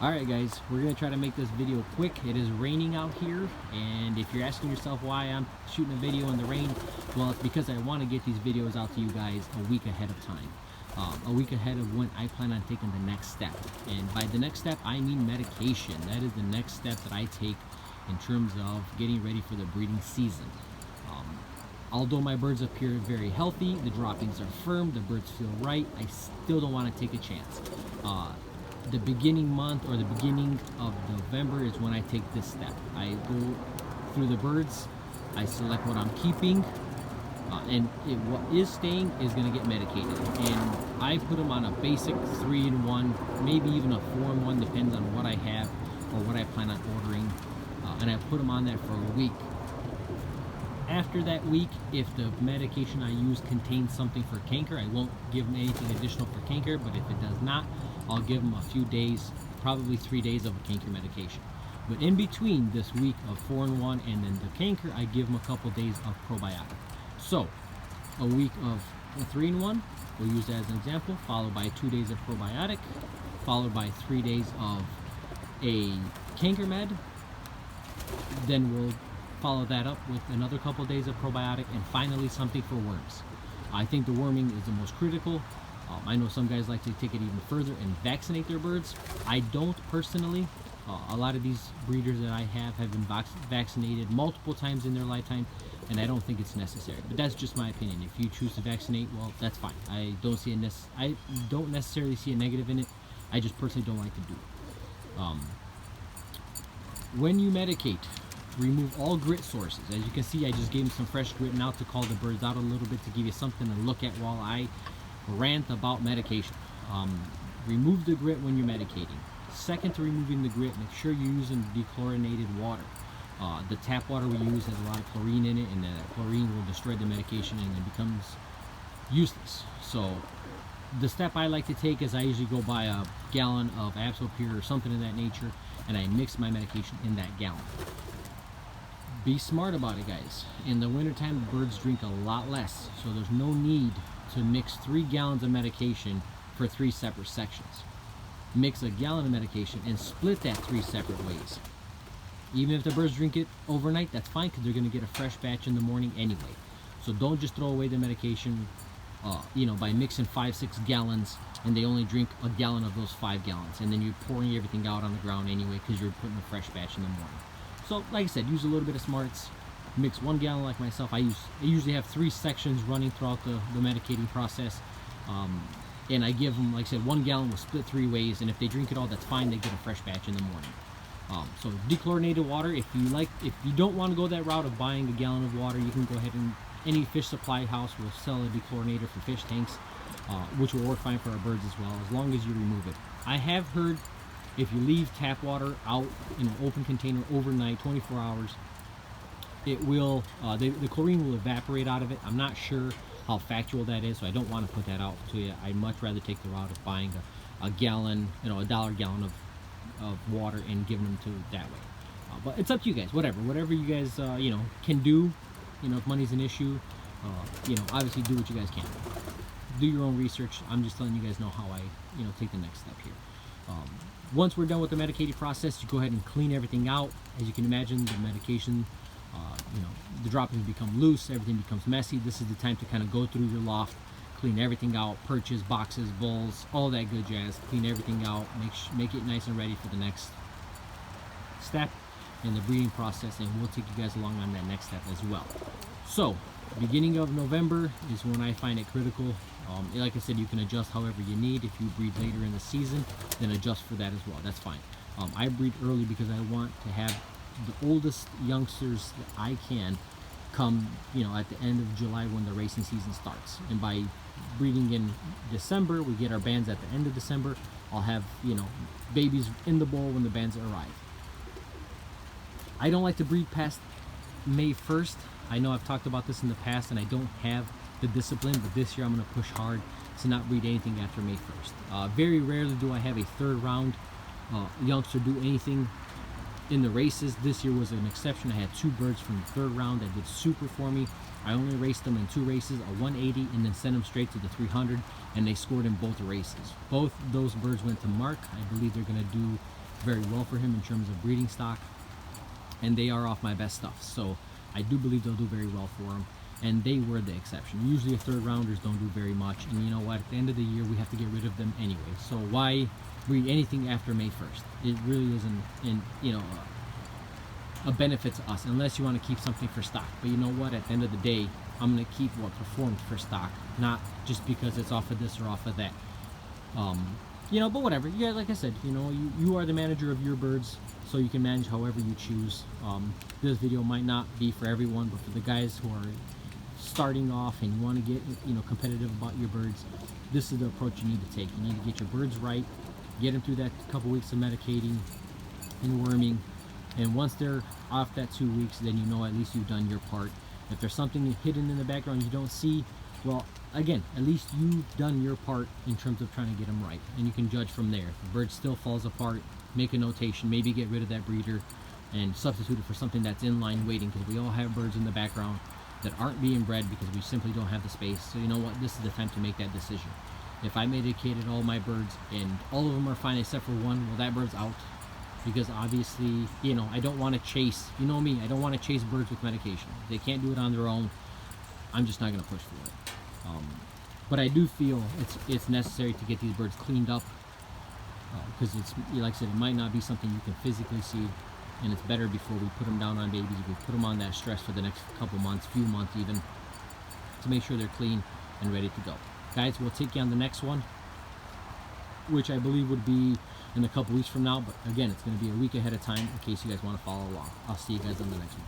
Alright guys, we're going to try to make this video quick. It is raining out here, and if you're asking yourself why I'm shooting a video in the rain, well, it's because I want to get these videos out to you guys a week ahead of time. A week ahead of when I plan on taking the next step. And by the next step, I mean medication. That is the next step that I take in terms of getting ready for the breeding season. Although my birds appear very healthy, the droppings are firm, the birds feel right, I still don't want to take a chance. The beginning month or the beginning of November is when I take this step. I go through the birds, I select what I'm keeping, and what is staying is going to get medicated. And I put them on a basic 3-in-1, maybe even a 4-in-1, depends on what I have or what I plan on ordering. And I put them on that for a week. After that week, if the medication I use contains something for canker, I won't give them anything additional for canker, but if it does not, I'll give them a few days, probably 3 days of a canker medication. But in between this week of 4-in-1 and then the canker, I give them a couple days of probiotic. So a week of a 3-in-1, we'll use that as an example, followed by 2 days of probiotic, followed by 3 days of a canker med. Then we'll follow that up with another couple days of probiotic, and finally something for worms. I think the worming is the most critical. I know some guys like to take it even further and vaccinate their birds. I don't personally. A lot of these breeders that I have been vaccinated multiple times in their lifetime, and I don't think it's necessary. But that's just my opinion. If you choose to vaccinate, well, that's fine. I don't necessarily see a negative in it. I just personally don't like to do it. When you medicate, remove all grit sources. As you can see, I just gave them some fresh grit now to call the birds out a little bit, to give you something to look at while I rant about medication. Remove the grit when you're medicating. Second to removing the grit, make sure you're using dechlorinated water. The tap water we use has a lot of chlorine in it, and that chlorine will destroy the medication and it becomes useless. So the step I like to take is I usually go buy a gallon of Absolpure or something of that nature, and I mix my medication in that gallon. Be smart about it, guys. In the wintertime, birds drink a lot less, so there's no need to mix 3 gallons of medication for 3 separate sections. Mix a gallon of medication and split that 3 separate ways. Even if the birds drink it overnight, that's fine, because they're going to get a fresh batch in the morning anyway. So don't just throw away the medication by mixing 5-6 gallons and they only drink a gallon of those 5 gallons, and then you're pouring everything out on the ground anyway because you're putting a fresh batch in the morning. So like I said, use a little bit of smarts. Mix 1 gallon like myself. I usually have 3 sections running throughout the medicating process, and I give them, like I said, 1 gallon will split 3 ways, and if they drink it all, that's fine. They get a fresh batch in the morning. So dechlorinated water, if you don't want to go that route of buying a gallon of water, you can go ahead and any fish supply house will sell a dechlorinator for fish tanks, which will work fine for our birds as well, as long as you remove it. I have heard if you leave tap water out in an open container overnight, 24 hours, it will the chlorine will evaporate out of it. I'm not sure how factual that is, so I don't want to put that out to you. I'd much rather take the route of buying a gallon, a $1 gallon of water and giving them to it that way. But it's up to you guys. Whatever you guys can do. If money's an issue, obviously do what you guys can. Do your own research. I'm just letting you guys know how I take the next step here. Once we're done with the medicated process, you go ahead and clean everything out. As you can imagine, the medication, the droppings become loose, everything becomes messy. This is the time to kind of go through your loft, clean everything out, perches, boxes, bowls, all that good jazz. Clean everything out, make it nice and ready for the next step in the breeding process, and we'll take you guys along on that next step as well. So, beginning of November is when I find it critical. Like I said, you can adjust however you need. If you breed later in the season, then adjust for that as well. That's fine. I breed early because I want to have the oldest youngsters that I can come, at the end of July when the racing season starts. And by breeding in December, we get our bands at the end of December. I'll have, babies in the bowl when the bands arrive. I don't like to breed past May 1st. I know I've talked about this in the past, and I don't have the discipline, but this year I'm going to push hard to not breed anything after May 1st. Very rarely do I have a 3rd round youngster do anything in the races. This year was an exception. I had 2 birds from the 3rd round that did super for me. I only raced them in 2 races, a 180 and then sent them straight to the 300, and they scored in both races. Both those birds went to mark. I believe they're going to do very well for him in terms of breeding stock, and they are off my best stuff. So I do believe they'll do very well for him, and they were the exception. Usually third rounders don't do very much, and you know what, at the end of the year we have to get rid of them anyway, so why breed anything after May 1st? It really isn't a benefit to us unless you want to keep something for stock. But you know what, at the end of the day, I'm going to keep what performed for stock, not just because it's off of this or off of that. But whatever. Yeah, like I said, you are the manager of your birds, so you can manage however you choose. This video might not be for everyone, but for the guys who are starting off and you want to get competitive about your birds, this is the approach you need to take. You need to get your birds right, get them through that couple weeks of medicating and worming, and once they're off that 2 weeks, then at least you've done your part. If there's something hidden in the background you don't see, well, again, at least you've done your part in terms of trying to get them right, and you can judge from there. If the bird still falls apart, make a notation, maybe get rid of that breeder and substitute it for something that's in line waiting, because we all have birds in the background that aren't being bred because we simply don't have the space. So you know what, this is the time to make that decision. If I medicated all my birds and all of them are fine except for one, well, that bird's out, because obviously, I don't want to chase, me, I don't want to chase birds with medication. If they can't do it on their own, I'm just not going to push for it. But I do feel it's necessary to get these birds cleaned up, because it's, like I said, it might not be something you can physically see, and it's better before we put them down on babies. We put them on that stress for the next couple months, few months even, to make sure they're clean and ready to go. Guys, we'll take you on the next one, which I believe would be in a couple weeks from now, but again, it's going to be a week ahead of time in case you guys want to follow along. I'll see you guys on the next one.